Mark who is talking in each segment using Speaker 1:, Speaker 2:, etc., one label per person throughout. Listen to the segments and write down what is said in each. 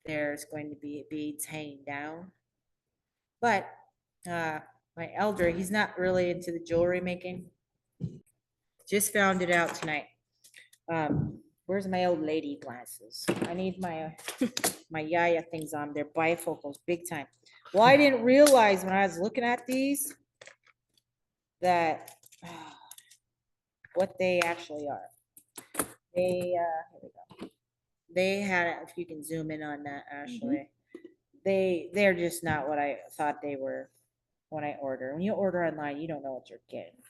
Speaker 1: there's going to be beads hanging down. But my elder, he's not really into the jewelry making. Just found it out tonight. Where's my old lady glasses? I need my my yaya things on. They're bifocals, big time. Well, I didn't realize when I was looking at these that what they actually are. They here we go. They had, if you can zoom in on that, Ashley. They're just not what I thought they were when I order. When you order online, you don't know what you're getting.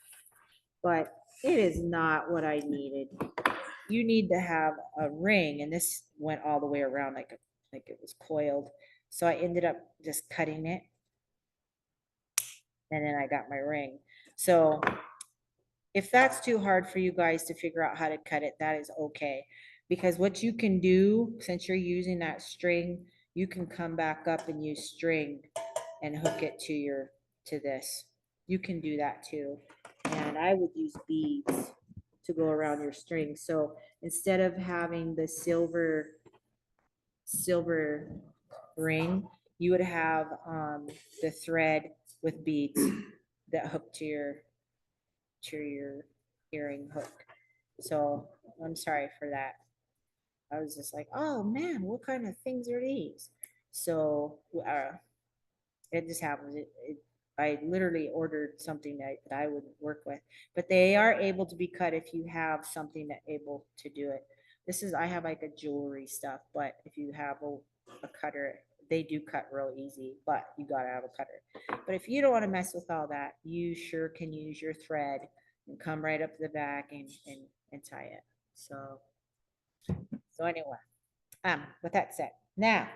Speaker 1: But it is not what I needed. You need to have a ring, and this went all the way around like it was coiled. So I ended up just cutting it, and then I got my ring. So if that's too hard for you guys to figure out how to cut it, that is okay. Because what you can do, since you're using that string, you can come back up and use string and hook it to this. You can do that too. And I would use beads to go around your string. So instead of having the silver ring, you would have the thread with beads that hook to your earring hook. So I'm sorry for that. I was just like, oh man, what kind of things are these? So it just happens. I literally ordered something that I would work with, but they are able to be cut if you have something that able to do it. This is, I have like a jewelry stuff, but if you have a cutter, they do cut real easy, but you gotta have a cutter. But if you don't want to mess with all that, you sure can use your thread and come right up to the back and tie it. So anyway, with that said, now,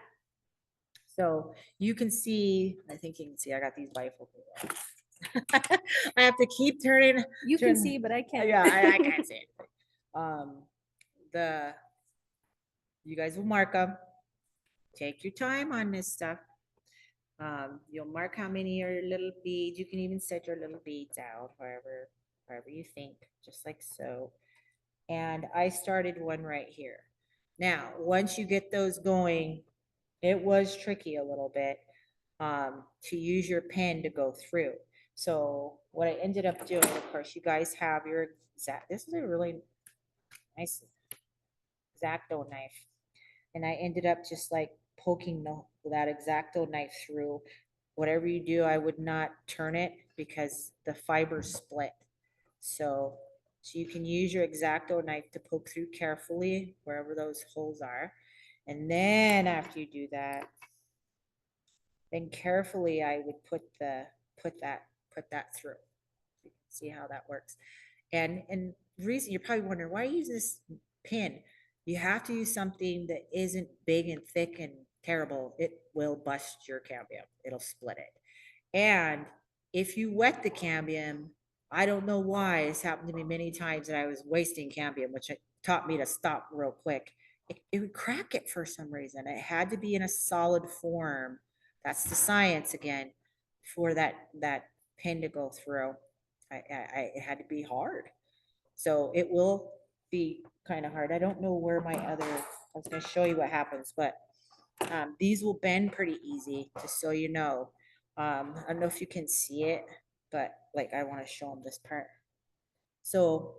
Speaker 1: so you can see, I think you can see, I got these bifocals. I have to keep turning.
Speaker 2: You can see, but I can't.
Speaker 1: Yeah, I can't see it. The you guys will mark them. Take your time on this stuff. You'll mark how many are your little beads. You can even set your little beads out wherever you think, just like so. And I started one right here. Now, once you get those going, it was tricky a little bit to use your pen to go through. So what I ended up doing, of course, you guys have your exact. This is a really nice X-Acto knife, and I ended up just like poking that X-Acto knife through. Whatever you do, I would not turn it because the fibers split. So you can use your X-Acto knife to poke through carefully wherever those holes are. And then after you do that, then carefully I would put that through. You can see how that works. And the reason, you're probably wondering, why use this pin? You have to use something that isn't big and thick and terrible. It will bust your cambium. It'll split it. And if you wet the cambium, I don't know why, it's happened to me many times that I was wasting cambium, which taught me to stop real quick. It would crack it for some reason. It had to be in a solid form. That's the science again, for that pin to go through. It had to be hard. So it will be kind of hard. I don't know where my other, I was going to show you what happens, but these will bend pretty easy, just so you know. I don't know if you can see it, but like I want to show them this part. So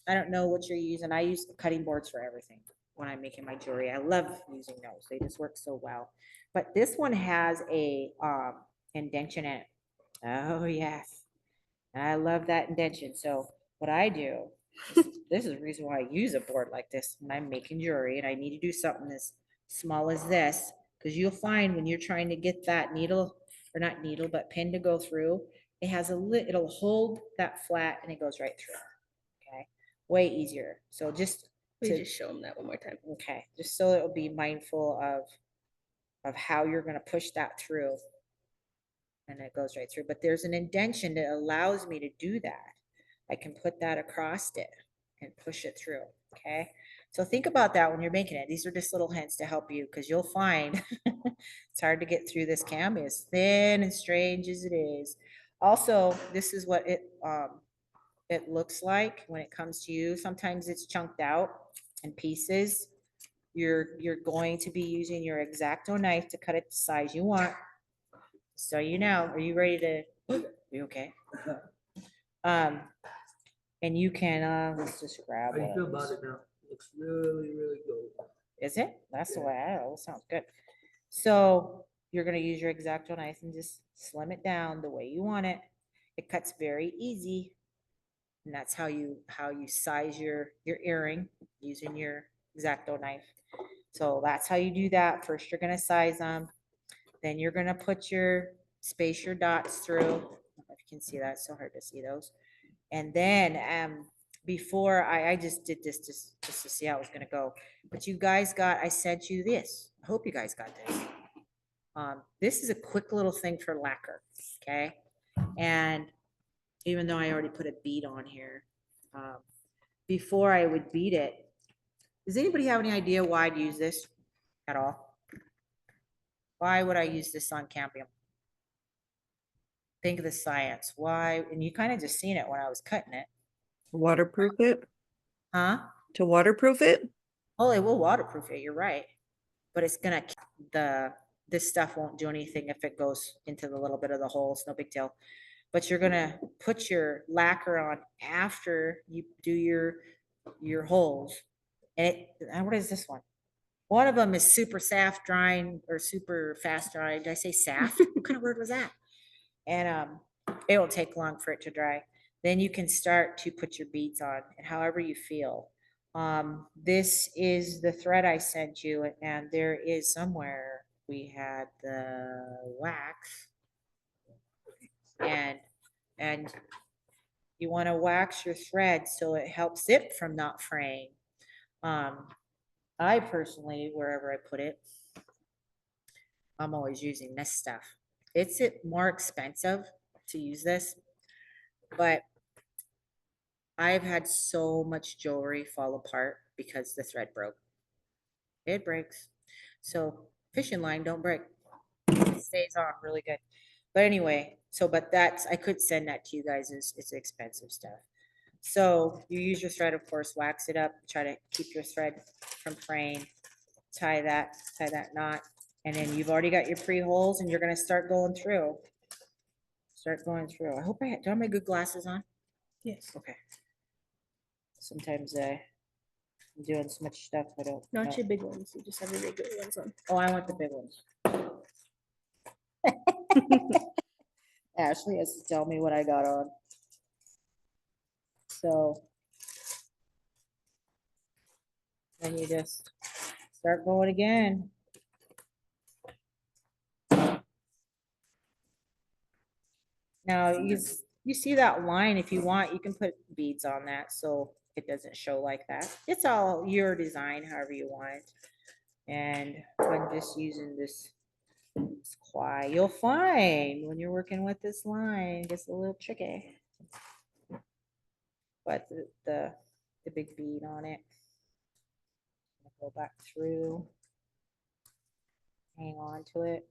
Speaker 1: I don't know what you're using. I use cutting boards for everything when I'm making my jewelry. I love using those. They just work so well. But this one has a indention in it. Oh yes. I love that indention. So what I do, this is the reason why I use a board like this when I'm making jewelry and I need to do something as small as this, because you'll find when you're trying to get that needle, or not needle, but pin to go through, it has it'll hold that flat and it goes right through. Okay. Way easier. So just
Speaker 2: just show them that one more time.
Speaker 1: Okay. Just so it'll be mindful of how you're going to push that through, and it goes right through. But there's an indention that allows me to do that. I can put that across it and push it through. Okay. So think about that when you're making it. These are just little hints to help you, because you'll find it's hard to get through this cam, as thin and strange as it is. Also, this is what it looks like when it comes to you. Sometimes it's chunked out in pieces. you're going to be using your X-Acto knife to cut it the size you want. So you know, are you ready to, are you okay? Um, and you can, let's just grab
Speaker 3: How you
Speaker 1: one
Speaker 3: feel
Speaker 1: of
Speaker 3: about
Speaker 1: these.
Speaker 3: it now? Looks really, really good.
Speaker 1: Is it? That's the
Speaker 3: Yeah.
Speaker 1: way I, it sounds good. So you're gonna use your X-Acto knife and just slim it down the way you want it. It cuts very easy. And that's how you size your earring using your X-Acto knife. So that's how you do that. First, you're gonna size them. Then you're gonna put space your dots through. I don't know if you can see that, it's so hard to see those. And then before I just did this just to see how it was gonna go. But you guys I sent you this. I hope you guys got this. This is a quick little thing for lacquer, okay? And even though I already put a bead on here, um, before I would beat it, does anybody have any idea why I'd use this at all? Why would I use this on cambium? Think of the science. Why? And you kind of just seen it when I was cutting it.
Speaker 4: Waterproof it?
Speaker 1: Huh?
Speaker 4: To waterproof it?
Speaker 1: Oh, it will waterproof it. You're right. But it's gonna this stuff won't do anything if it goes into the little bit of the hole. It's no big deal. But you're gonna put your lacquer on after you do your holes. And what is this one? One of them is super soft drying or super fast drying. Did I say soft? What kind of word was that? And it will take long for it to dry. Then you can start to put your beads on and however you feel. This is the thread I sent you, and there is somewhere we had the wax, and you want to wax your thread so it helps it from not fraying. I personally, wherever I put it, I'm always using this stuff. It's more expensive to use this, but I've had so much jewelry fall apart because the thread broke. It breaks. So fishing line don't break. It stays on really good. But anyway, but I could send that to you guys. It's expensive stuff. So you use your thread, of course, wax it up, try to keep your thread from fraying, tie that knot, and then you've already got your pre-holes and you're gonna start going through. Start going through. I hope do I have my good glasses on?
Speaker 2: Yes.
Speaker 1: Okay. Sometimes I'm doing so much stuff I don't know.
Speaker 2: Not your big ones. You just have your regular ones on.
Speaker 1: Oh, I want the big ones. Ashley has to tell me what I got on. So then you just start going again. Now you see that line, if you want, you can put beads on that so it doesn't show like that. It's all your design, however you want it. And I'm just using this quai. You'll find when you're working with this line, it gets a little tricky. But the big bead on it. Go back through. Hang on to it.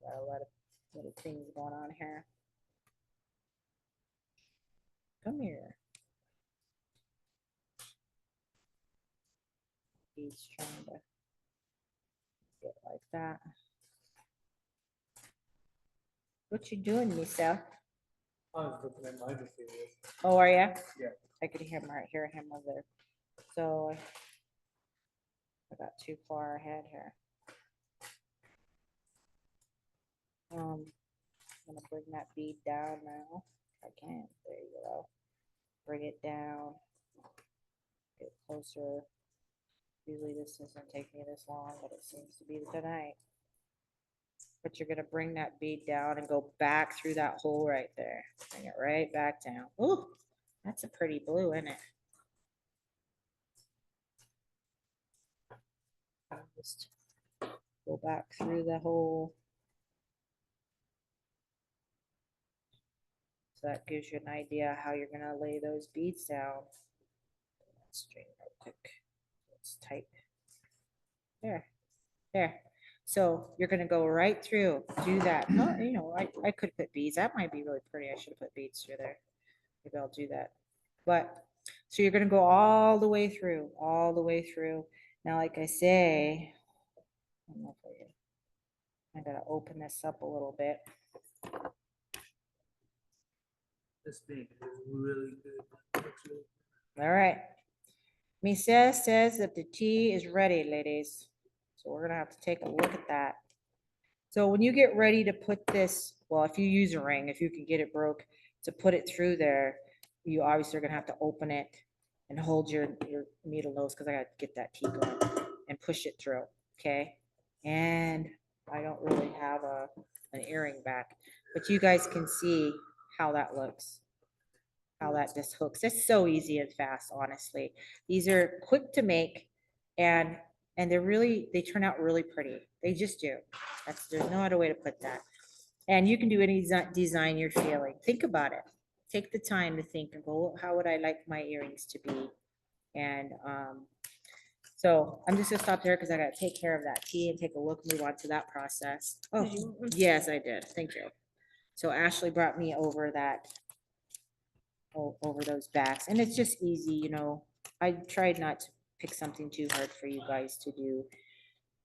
Speaker 1: Got a lot of little things going on here. Come here. He's trying to get like that. What you doing, Misa?
Speaker 3: I was looking at my materials.
Speaker 1: Oh, are you?
Speaker 3: Yeah.
Speaker 1: I could hear him over there. So I got too far ahead here. I'm gonna bring that bead down now. If I can. There you go. Bring it down. Get closer. Usually this doesn't take me this long, but it seems to be tonight. But you're gonna bring that bead down and go back through that hole right there. Bring it right back down. Ooh, that's a pretty blue, isn't it? Just go back through the hole. So that gives you an idea how you're gonna lay those beads down. Straight real quick. It's tight. There. So you're gonna go right through, do that. Oh, you know, I could put beads. That might be really pretty. I should have put beads through there. Maybe I'll do that. But So you're gonna go all the way through, all the way through. Now, like I say, I don't know if I gotta open this up a little bit.
Speaker 3: This thing is really good. Looks really-
Speaker 1: All right. Misa says that the tea is ready, ladies. So we're gonna have to take a look at that. So when you get ready to put this, well, if you use a ring, if you can get it broke, to put it through there, you obviously are gonna have to open it and hold your needle nose, because I gotta get that tea going, and push it through, okay? And I don't really have an earring back, but you guys can see how that looks, how that just hooks. It's so easy and fast, honestly. These are quick to make, and they turn out really pretty. They just do. There's no other way to put that. And you can do any design you're feeling. Think about it. Take the time to think and go, how would I like my earrings to be? And so I'm just gonna stop there because I gotta take care of that tea and take a look, move on to that process. Oh,
Speaker 2: Did you want one?
Speaker 1: yes, I did. Thank you. So Ashley brought me over that, over those backs, and it's just easy, you know. I tried not to pick something too hard for you guys to do,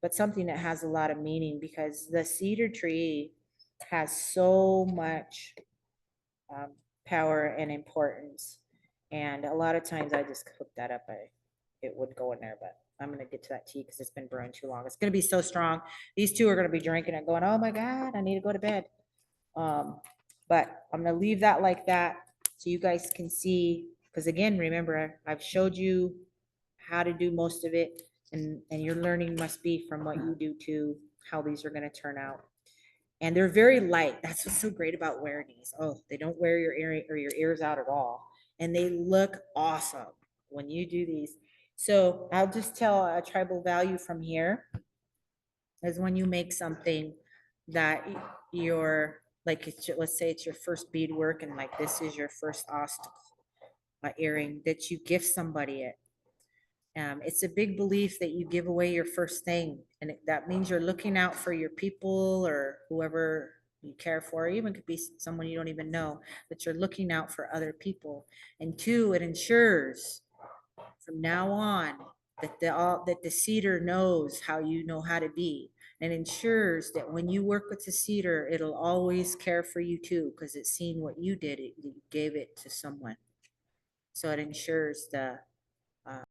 Speaker 1: but something that has a lot of meaning, because the cedar tree has so much power and importance. And a lot of times I just hook that up, it would go in there, but I'm gonna get to that tea because it's been brewing too long. It's gonna be so strong. These two are gonna be drinking it going, oh my God, I need to go to bed. But I'm gonna leave that like that so you guys can see, because again, remember, I've showed you how to do most of it, and your learning must be from what you do to how these are gonna turn out. And they're very light. That's what's so great about wearing these. Oh, they don't wear your earring or your ears out at all. And they look awesome when you do these. So I'll just tell a tribal value from here is when you make something that you're like, let's say it's your first beadwork, and like this is your first earring that you gift somebody it. It's a big belief that you give away your first thing, and that means you're looking out for your people or whoever you care for, even could be someone you don't even know, but you're looking out for other people. And two, it ensures from now on that the cedar knows how you know how to be, and ensures that when you work with the cedar, it'll always care for you too, because it's seen what you did, you gave it to someone. So it ensures the